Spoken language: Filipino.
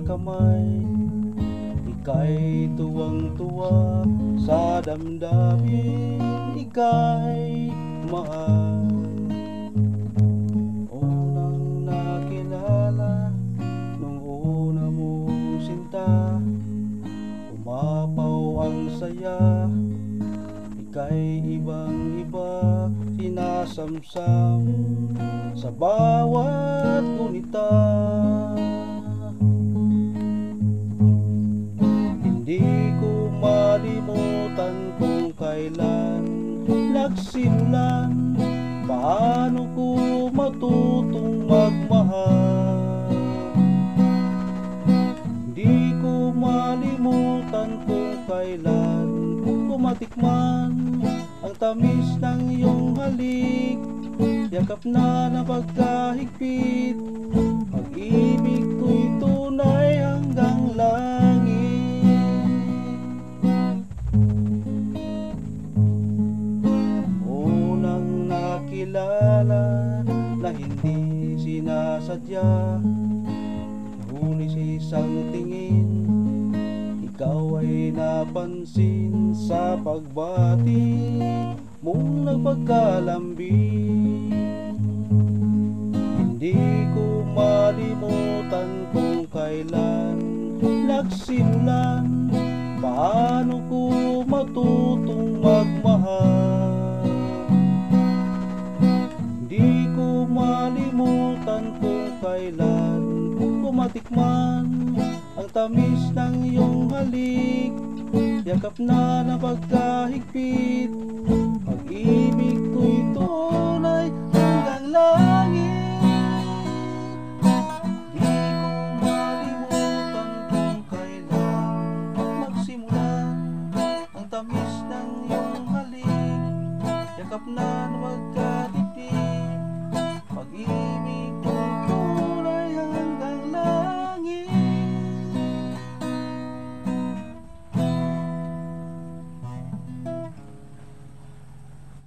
kamay. Ika'y tuwang-tuwa sa damdamin, ika'y mahal. Unang nakilala nung una mong sinta, umapaw ang saya, ika'y ibang-iba, sinasamsam sa bawat gunita. Hindi ko malimutan kung kailan nagsimulan, paano ko matutong magmahal. Hindi ko malimutan kung kailan ko matikman ang tamis ng iyong halik, yakap na napagkahigpit, pag-ibig ko'y tunay hanggang langit. Unang nakilala na hindi sinasadya, ngunit sa isang tingin, ikaw ay napansin sa pagbati mong nagpagkalambing. Hindi ko malimutan kung kailan nagsimulan, paano ko matutong magmahal. Hindi ko malimutan kung kailan ko matikman ang tamis ng iyong halik, yakap na napagkahigpit, pag-ibig ko'y tunay hanggang langit.